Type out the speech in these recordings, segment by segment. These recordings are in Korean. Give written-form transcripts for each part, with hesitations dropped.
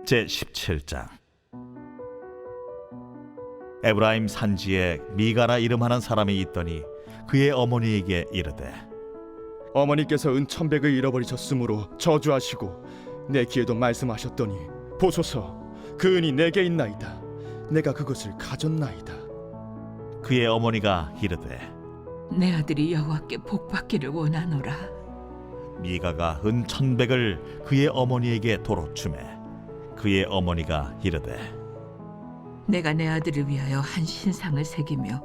제17장. 에브라임 산지에 미가라 이름하는 사람이 있더니 그의 어머니에게 이르되, 어머니께서 은 1,100을 잃어버리셨으므로 저주하시고 내 귀에도 말씀하셨더니 보소서, 그 은이 내게 있나이다. 내가 그것을 가졌나이다. 그의 어머니가 이르되, 내 아들이 여호와께 복받기를 원하노라. 미가가 은 1,100을 그의 어머니에게 도로 주매 그의 어머니가 이르되, 내가 내 아들을 위하여 한 신상을 새기며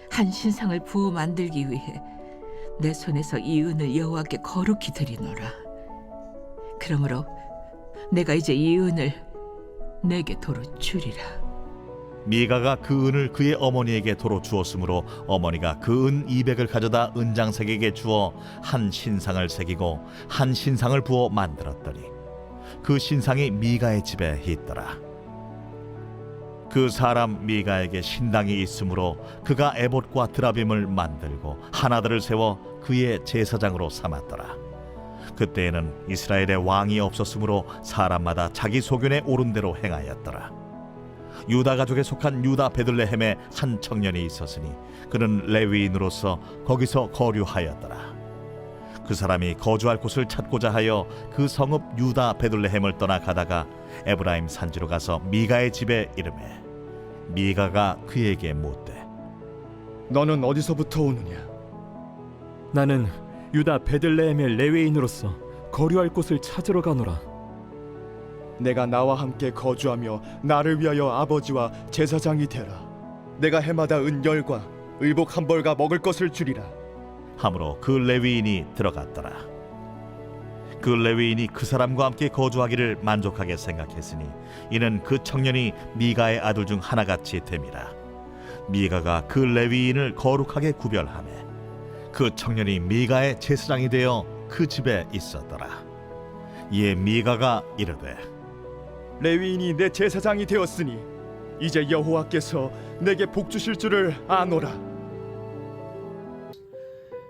한 신상을 부어 만들기 위해 내 손에서 이 은을 여호와께 거룩히 드리노라. 그러므로 내가 이제 이 은을 내게 도로 주리라. 미가가 그 은을 그의 어머니에게 도로 주었으므로 어머니가 그 은 200을 가져다 은장색에게 주어 한 신상을 새기고 한 신상을 부어 만들었더니 그 신상이 미가의 집에 있더라. 그 사람 미가에게 신당이 있으므로 그가 에봇과 드라빔을 만들고 하나들을 세워 그의 제사장으로 삼았더라. 그때에는 이스라엘에 왕이 없었으므로 사람마다 자기 소견에 옳은 대로 행하였더라. 유다 가족에 속한 유다 베들레헴에 한 청년이 있었으니 그는 레위인으로서 거기서 거류하였더라. 그 사람이 거주할 곳을 찾고자 하여 그 성읍 유다 베들레헴을 떠나 가다가 에브라임 산지로 가서 미가의 집에 이르매 미가가 그에게 묻되, 너는 어디서부터 오느냐? 나는 유다 베들레헴의 레위인으로서 거류할 곳을 찾으러 가노라. 내가 나와 함께 거주하며 나를 위하여 아버지와 제사장이 되라. 내가 해마다 은 10과 의복 1벌과 먹을 것을 주리라. 하므로 그 레위인이 들어갔더라. 그 레위인이 그 사람과 함께 거주하기를 만족하게 생각했으니 이는 그 청년이 미가의 아들 중 하나같이 됨이라. 미가가 그 레위인을 거룩하게 구별하매 그 청년이 미가의 제사장이 되어 그 집에 있었더라. 이에 미가가 이르되, 레위인이 내 제사장이 되었으니 이제 여호와께서 내게 복 주실 줄을 아노라.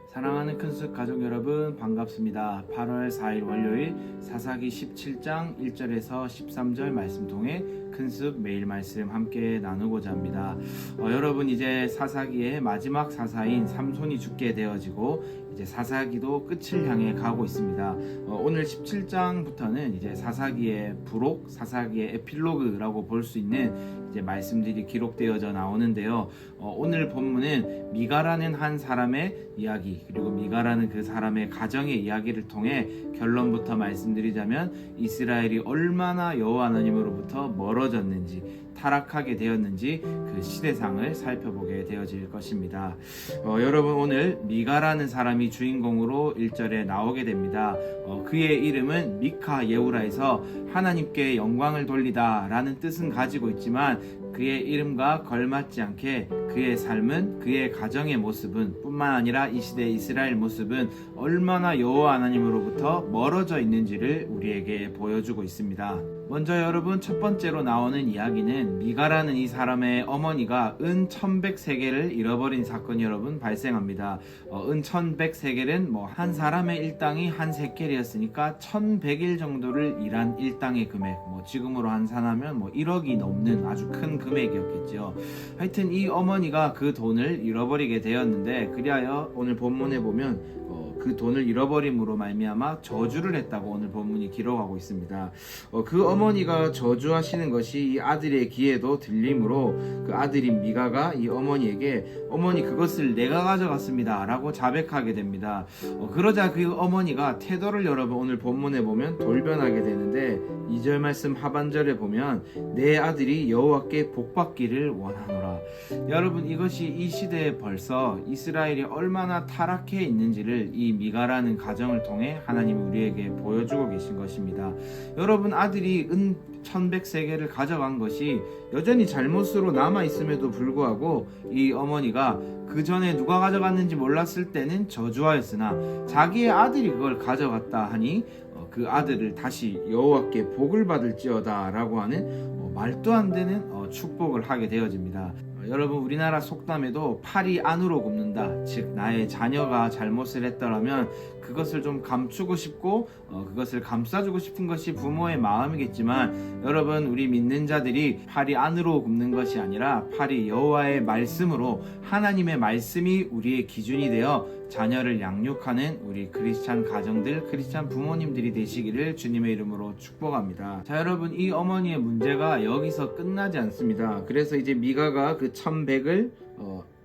사랑하는 큰숲 가족 여러분, 반갑습니다. 8월 4일 월요일 사사기 17장 1절에서 13절 말씀 통해 큰숲 매일 말씀 함께 나누고자 합니다. 여러분, 이제 사사기의 마지막 사사인 삼손이 죽게 되어지고 이제 사사기도 끝을 향해 가고 있습니다. 오늘 17장부터는 이제 사사기의 부록, 사사기의 에필로그라고 볼 수 있는 이제 말씀들이 기록되어져 나오는데요. 오늘 본문은 미가라는 한 사람의 이야기, 그리고 미가라는 그 사람의 가정의 이야기를 통해 결론부터 말씀드리자면 이스라엘이 얼마나 여호와 하나님으로부터 멀어졌는지, 타락하게 되었는지 그 시대상을 살펴보게 되어질 것입니다. 여러분, 오늘 미가라는 사람이 주인공으로 1절에 나오게 됩니다. 그의 이름은 미카 예우라에서 하나님께 영광을 돌리다 라는 뜻은 가지고 있지만 그의 이름과 걸맞지 않게 그의 삶은, 그의 가정의 모습은, 뿐만 아니라 이 시대의 이스라엘 모습은 얼마나 여호와 하나님으로부터 멀어져 있는지를 우리에게 보여주고 있습니다. 먼저 여러분, 첫 번째로 나오는 이야기는 미가라는 이 사람의 어머니가 은 1,100세겔을 잃어버린 사건이 여러분 발생합니다. 은 1,100세겔은 한 사람의 일당이 한 세겔이었으니까 1,100일 정도를 일한 일당의 금액, 지금으로 환산하면 1억이 넘는 아주 큰 금액이었겠죠. 하여튼 이 어머니가 그 돈을 잃어버리게 되었는데, 그리하여 오늘 본문에 보면 그 돈을 잃어버림으로 말미암아 저주를 했다고 오늘 본문이 기록하고 있습니다. 그 어머니가 저주하시는 것이 이 아들의 귀에도 들리므로 그 아들인 미가가 이 어머니에게 어머니 그것을 내가 가져갔습니다 라고 자백하게 됩니다. 그러자 그 어머니가 태도를 여러분 오늘 본문에 보면 돌변하게 되는데 2절 말씀 하반절에 보면 내 아들이 여호와께 복받기를 원하노라. 여러분, 이것이 이 시대에 벌써 이스라엘이 얼마나 타락해 있는지를 이 미가라는 가정을 통해 하나님이 우리에게 보여주고 계신 것입니다. 여러분, 아들이 은 1,100세겔을 가져간 것이 여전히 잘못으로 남아있음에도 불구하고 이 어머니가 그 전에 누가 가져갔는지 몰랐을 때는 저주하였으나 자기의 아들이 그걸 가져갔다 하니 그 아들을 다시 여호와께 복을 받을지어다 라고 하는 말도 안 되는 축복을 하게 되어집니다. 여러분 우리나라 속담에도 팔이 안으로 굽는다, 즉 나의 자녀가 잘못을 했더라면 그것을 좀 감추고 싶고 그것을 감싸주고 싶은 것이 부모의 마음이겠지만, 여러분 우리 믿는 자들이 팔이 안으로 굽는 것이 아니라 팔이 여호와의 말씀으로, 하나님의 말씀이 우리의 기준이 되어 자녀를 양육하는 우리 크리스찬 가정들, 크리스찬 부모님들이 되시기를 주님의 이름으로 축복합니다. 자, 여러분 이 어머니의 문제가 여기서 끝나지 않습니다. 그래서 이제 미가가 그 1,100을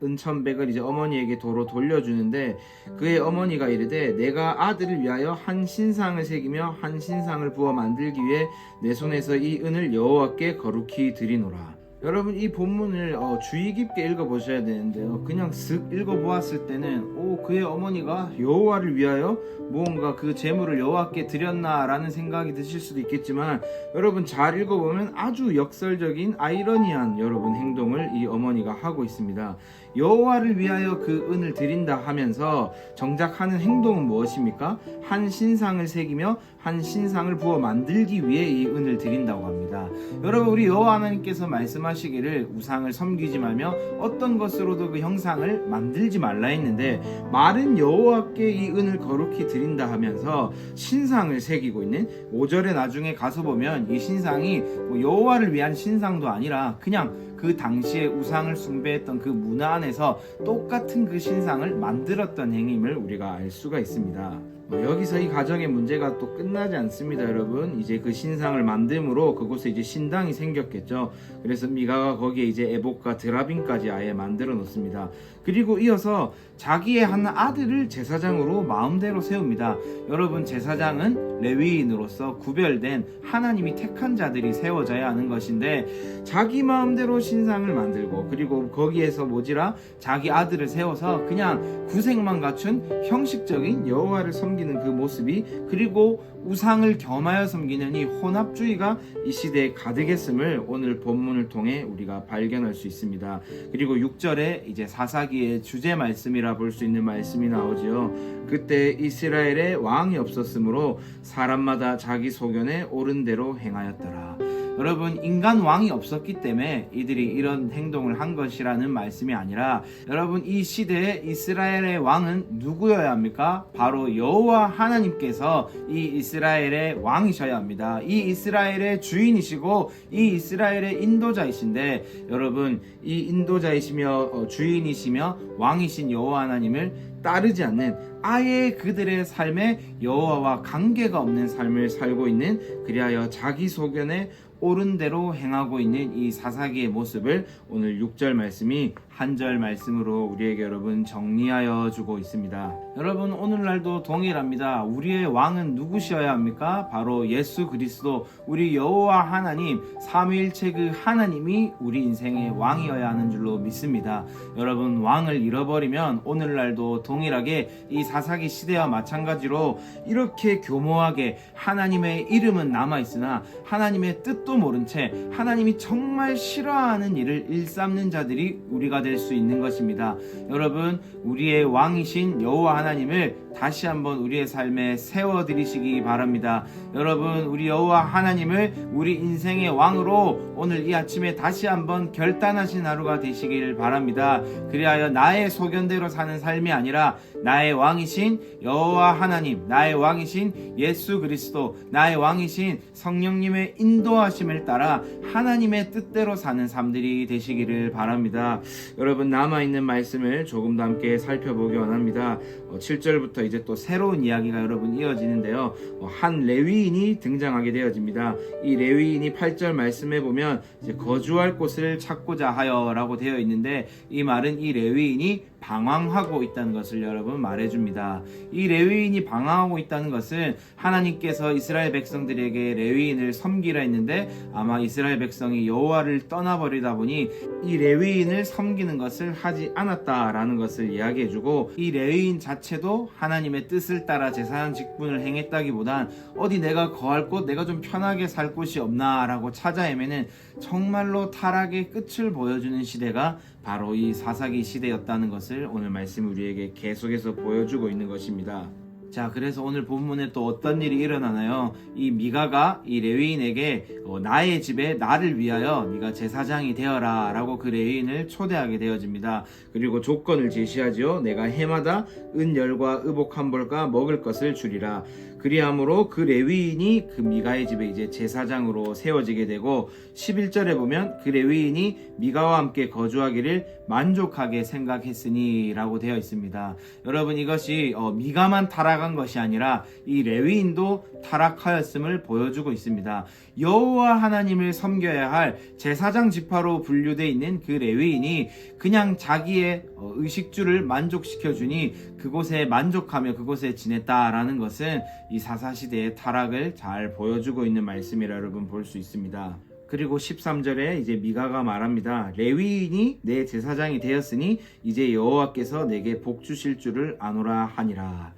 은1,100을 이제 어머니에게 도로 돌려주는데, 그의 어머니가 이르되 내가 아들을 위하여 한 신상을 새기며 한 신상을 부어 만들기 위해 내 손에서 이 은을 여호와께 거룩히 드리노라. 여러분 이 본문을 주의 깊게 읽어보셔야 되는데요, 그냥 쓱 읽어보았을 때는 그의 어머니가 여호와를 위하여 무언가 그 제물을 여호와께 드렸나라는 생각이 드실 수도 있겠지만, 여러분 잘 읽어보면 아주 역설적인 아이러니한 여러분 행동을 이 어머니가 하고 있습니다. 여호와를 위하여 그 은을 드린다 하면서 정작 하는 행동은 무엇입니까? 한 신상을 새기며 한 신상을 부어 만들기 위해 이 은을 드린다고 합니다. 여러분 우리 여호와 하나님께서 말씀하시기를 우상을 섬기지 말며 어떤 것으로도 그 형상을 만들지 말라 했는데, 말은 여호와께 이 은을 거룩히 드린다 하면서 신상을 새기고 있는 5절에 나중에 가서 보면 이 신상이 여호와를 위한 신상도 아니라 그냥 그 당시에 우상을 숭배했던 그 문화 안에서 똑같은 그 신상을 만들었던 행임을 우리가 알 수가 있습니다. 여기서 이 가정의 문제가 또 끝나지 않습니다. 여러분 이제 그 신상을 만듦으로 그곳에 이제 신당이 생겼겠죠. 그래서 미가가 거기에 이제 에봇과 드라빔까지 아예 만들어 놓습니다. 그리고 이어서 자기의 한 아들을 제사장으로 마음대로 세웁니다. 여러분 제사장은 레위인으로서 구별된 하나님이 택한 자들이 세워져야 하는 것인데, 자기 마음대로 신상을 만들고 그리고 거기에서 모지라 자기 아들을 세워서 그냥 구색만 갖춘 형식적인 여호와를 섬기는 그 모습이, 그리고 우상을 겸하여 섬기는 이 혼합주의가 이 시대에 가득했음을 오늘 본문을 통해 우리가 발견할 수 있습니다. 그리고 6절에 이제 사사기의 주제 말씀이라 볼 수 있는 말씀이 나오지요. 그때 이스라엘에 왕이 없었으므로 사람마다 자기 소견에 옳은 대로 행하였더라. 여러분 인간 왕이 없었기 때문에 이들이 이런 행동을 한 것이라는 말씀이 아니라, 여러분 이 시대에 이스라엘의 왕은 누구여야 합니까? 바로 여호와 하나님께서 이 이스라엘의 왕이셔야 합니다. 이 이스라엘의 주인이시고 이 이스라엘의 인도자이신데, 여러분 이 인도자이시며 주인이시며 왕이신 여호와 하나님을 따르지 않는, 아예 그들의 삶에 여호와와 관계가 없는 삶을 살고 있는, 그리하여 자기 소견에 옳은 대로 행하고 있는 이 사사기의 모습을 오늘 6절 말씀이 한 절 말씀으로 우리에게 여러분 정리하여 주고 있습니다. 여러분 오늘날도 동일합니다. 우리의 왕은 누구셔야 합니까? 바로 예수 그리스도, 우리 여호와 하나님, 삼위일체 그 하나님이 우리 인생의 왕이어야 하는 줄로 믿습니다. 여러분 왕을 잃어버리면 오늘날도 동일하게 이 사사기 시대와 마찬가지로 이렇게 교모하게 하나님의 이름은 남아있으나 하나님의 뜻도 모른 채 하나님이 정말 싫어하는 일을 일삼는 자들이 우리가 될 수 있는 것입니다. 여러분 우리의 왕이신 여호와 하나님을 다시 한번 우리의 삶에 세워드리시기 바랍니다. 여러분 우리 여호와 하나님을 우리 인생의 왕으로 오늘 이 아침에 다시 한번 결단하신 하루가 되시길 바랍니다. 그리하여 나의 소견대로 사는 삶이 아니라 나의 왕이신 여호와 하나님, 나의 왕이신 예수 그리스도, 나의 왕이신 성령님의 인도하심을 따라 하나님의 뜻대로 사는 삶들이 되시기를 바랍니다. 여러분 남아있는 말씀을 조금 더 함께 살펴보기 원합니다. 7절부터 이제 또 새로운 이야기가 여러분 이어지는데요, 한 레위인이 등장하게 되어집니다. 이 레위인이 8절 말씀에 보면 이제 거주할 곳을 찾고자 하여 라고 되어 있는데, 이 말은 이 레위인이 방황하고 있다는 것을 여러분 말해줍니다. 이 레위인이 방황하고 있다는 것은 하나님께서 이스라엘 백성들에게 레위인을 섬기라 했는데, 아마 이스라엘 백성이 여호와를 떠나버리다 보니 이 레위인을 섬기는 것을 하지 않았다라는 것을 이야기해주고, 이 레위인 자체도 하나님의 뜻을 따라 제사장 직분을 행했다기보단 어디 내가 거할 곳, 내가 좀 편하게 살 곳이 없나라고 찾아 헤매는 정말로 타락의 끝을 보여주는 시대가 바로 이 사사기 시대였다는 것을 오늘 말씀 우리에게 계속해서 보여주고 있는 것입니다. 자, 그래서 오늘 본문에 또 어떤 일이 일어나나요? 이 미가가 이 레위인에게 나의 집에 나를 위하여 네가 제사장이 되어라 라고 그 레위인을 초대하게 되어집니다. 그리고 조건을 제시하죠. 내가 해마다 은열과 의복 한 벌과 먹을 것을 주리라. 그리함으로 그 레위인이 그 미가의 집에 이제 제사장으로 세워지게 되고, 11절에 보면 그 레위인이 미가와 함께 거주하기를 만족하게 생각했으니 라고 되어 있습니다. 여러분, 이것이 미가만 타락한 것이 아니라 이 레위인도 타락하였음을 보여주고 있습니다. 여호와 하나님을 섬겨야 할 제사장 지파로 분류되어 있는 그 레위인이 그냥 자기의 의식주를 만족시켜 주니 그곳에 만족하며 그곳에 지냈다라는 것은 이 사사시대의 타락을 잘 보여주고 있는 말씀이라 여러분 볼 수 있습니다. 그리고 13절에 이제 미가가 말합니다. 레위인이 내 제사장이 되었으니 이제 여호와께서 내게 복 주실 줄을 아노라 하니라.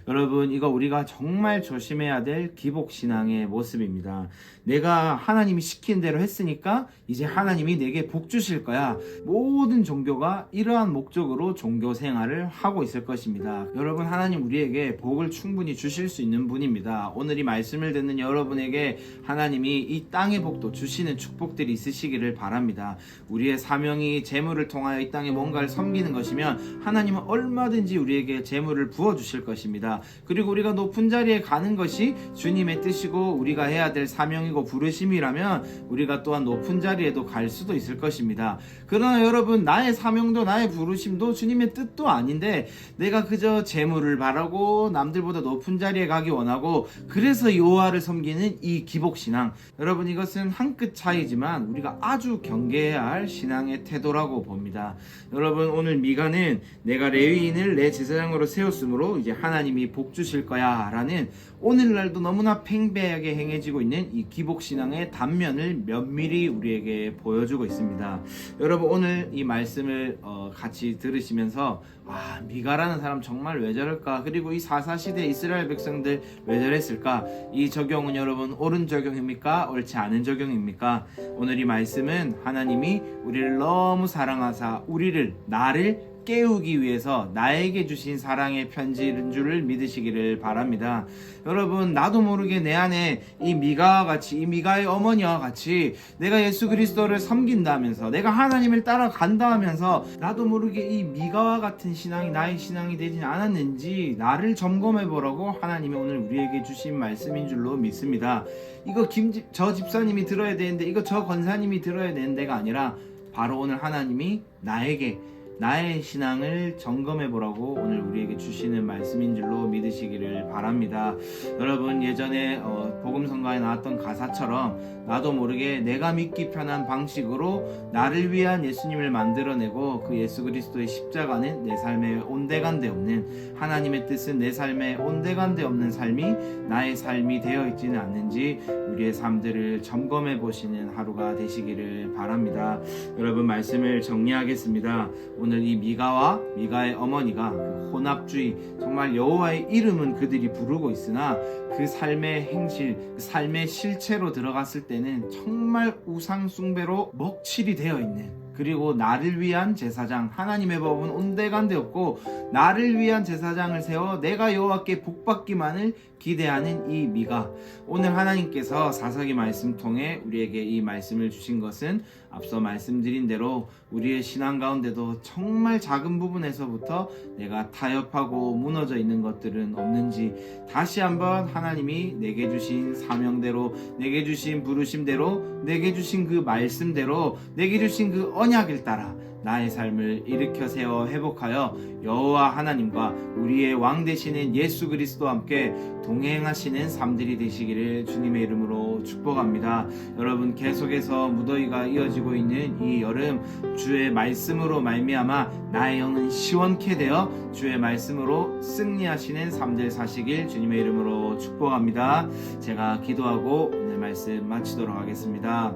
여러분, 이거 우리가 정말 조심해야 될 기복신앙의 모습입니다. 내가 하나님이 시킨 대로 했으니까 이제 하나님이 내게 복 주실 거야. 모든 종교가 이러한 목적으로 종교 생활을 하고 있을 것입니다. 여러분, 하나님 우리에게 복을 충분히 주실 수 있는 분입니다. 오늘 이 말씀을 듣는 여러분에게 하나님이 이 땅의 복도 주시는 축복들이 있으시기를 바랍니다. 우리의 사명이 재물을 통하여 이 땅에 뭔가를 섬기는 것이면 하나님은 얼마든지 우리에게 재물을 부어주실 것입니다. 그리고 우리가 높은 자리에 가는 것이 주님의 뜻이고 우리가 해야 될 사명이고 부르심이라면 우리가 또한 높은 자리에도 갈 수도 있을 것입니다. 그러나 여러분, 나의 사명도 나의 부르심도 주님의 뜻도 아닌데 내가 그저 재물을 바라고 남들보다 높은 자리에 가기 원하고 그래서 여호와를 섬기는 이 기복신앙, 여러분, 이것은 한 끗 차이지만 우리가 아주 경계해야 할 신앙의 태도라고 봅니다. 여러분, 오늘 미가는 내가 레위인을 내 제사장으로 세웠으므로 이제 하나님이 복 주실 거야 라는 오늘날도 너무나 팽배하게 행해지고 있는 이 기복신앙의 단면을 면밀히 우리에게 보여주고 있습니다. 여러분, 오늘 이 말씀을 같이 들으시면서 미가라는 사람 정말 왜 저럴까? 그리고 이 사사시대 이스라엘 백성들 왜 저랬을까? 이 적용은 여러분 옳은 적용입니까? 옳지 않은 적용입니까? 오늘 이 말씀은 하나님이 우리를 너무 사랑하사 나를 깨우기 위해서 나에게 주신 사랑의 편지인 줄을 믿으시기를 바랍니다. 여러분, 나도 모르게 내 안에 이 미가와 같이, 이 미가의 어머니와 같이 내가 예수 그리스도를 섬긴다면서 내가 하나님을 따라간다 하면서 나도 모르게 이 미가와 같은 신앙이 나의 신앙이 되지 않았는지 나를 점검해 보라고 하나님이 오늘 우리에게 주신 말씀인 줄로 믿습니다. 이거 저 집사님이 들어야 되는데, 이거 저 권사님이 들어야 되는 데가 아니라 바로 오늘 하나님이 나의 신앙을 점검해 보라고 오늘 우리에게 주시는 말씀인 줄로 믿으시기를 바랍니다. 여러분, 예전에 복음성가에 나왔던 가사처럼 나도 모르게 내가 믿기 편한 방식으로 나를 위한 예수님을 만들어내고 그 예수 그리스도의 십자가는 내 삶에 온데간데 없는, 하나님의 뜻은 내 삶에 온데간데 없는 삶이 나의 삶이 되어 있지는 않는지 우리의 삶들을 점검해 보시는 하루가 되시기를 바랍니다. 여러분, 말씀을 정리하겠습니다. 오늘 이 미가의 어머니가 그 혼합주의, 정말 여호와의 이름은 그들이 부르고 있으나 그 삶의 행실, 그 삶의 실체로 들어갔을 때는 정말 우상 숭배로 먹칠이 되어 있는, 그리고 나를 위한 제사장, 하나님의 법은 온데간데 없고 나를 위한 제사장을 세워 내가 여호와께 복받기만을 기대하는 이 미가, 오늘 하나님께서 사사기 말씀 통해 우리에게 이 말씀을 주신 것은 앞서 말씀드린 대로 우리의 신앙 가운데도 정말 작은 부분에서부터 내가 타협하고 무너져 있는 것들은 없는지 다시 한번 하나님이 내게 주신 사명대로, 내게 주신 부르심대로, 내게 주신 그 말씀대로, 내게 주신 그 언약을 따라 나의 삶을 일으켜 세워 회복하여 여호와 하나님과 우리의 왕 되시는 예수 그리스도와 함께 동행하시는 삶들이 되시기를 주님의 이름으로 축복합니다. 여러분, 계속해서 무더위가 이어지고 있는 이 여름, 주의 말씀으로 말미암아 나의 영은 시원케 되어 주의 말씀으로 승리하시는 삶들 사시길 주님의 이름으로 축복합니다. 제가 기도하고 오늘 말씀 마치도록 하겠습니다.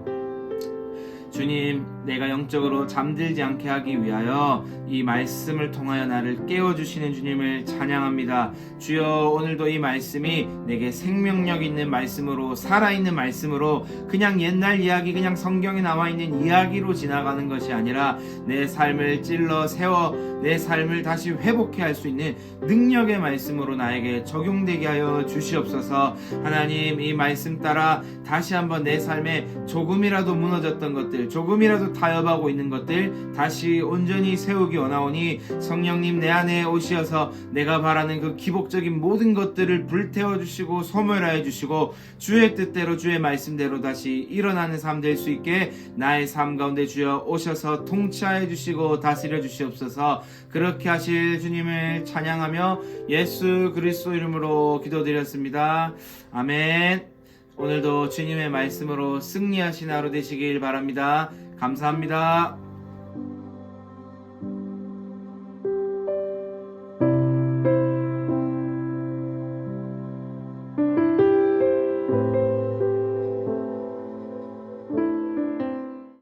주님, 내가 영적으로 잠들지 않게 하기 위하여 이 말씀을 통하여 나를 깨워주시는 주님을 찬양합니다. 주여, 오늘도 이 말씀이 내게 생명력 있는 말씀으로, 살아있는 말씀으로, 그냥 옛날 이야기, 그냥 성경에 나와있는 이야기로 지나가는 것이 아니라 내 삶을 찔러 세워 내 삶을 다시 회복해 할 수 있는 능력의 말씀으로 나에게 적용되게 하여 주시옵소서. 하나님, 이 말씀 따라 다시 한번 내 삶에 조금이라도 무너졌던 것들, 조금이라도 타협하고 있는 것들 다시 온전히 세우기 원하오니 성령님 내 안에 오시어서 내가 바라는 그 기복적인 모든 것들을 불태워 주시고 소멸하여 주시고 주의 뜻대로, 주의 말씀대로 다시 일어나는 삶 될 수 있게 나의 삶 가운데 주여 오셔서 통치하여 주시고 다스려 주시옵소서. 그렇게 하실 주님을 찬양하며 예수 그리스도 이름으로 기도드렸습니다. 아멘. 오늘도 주님의 말씀으로 승리하신 하루 되시길 바랍니다. 감사합니다.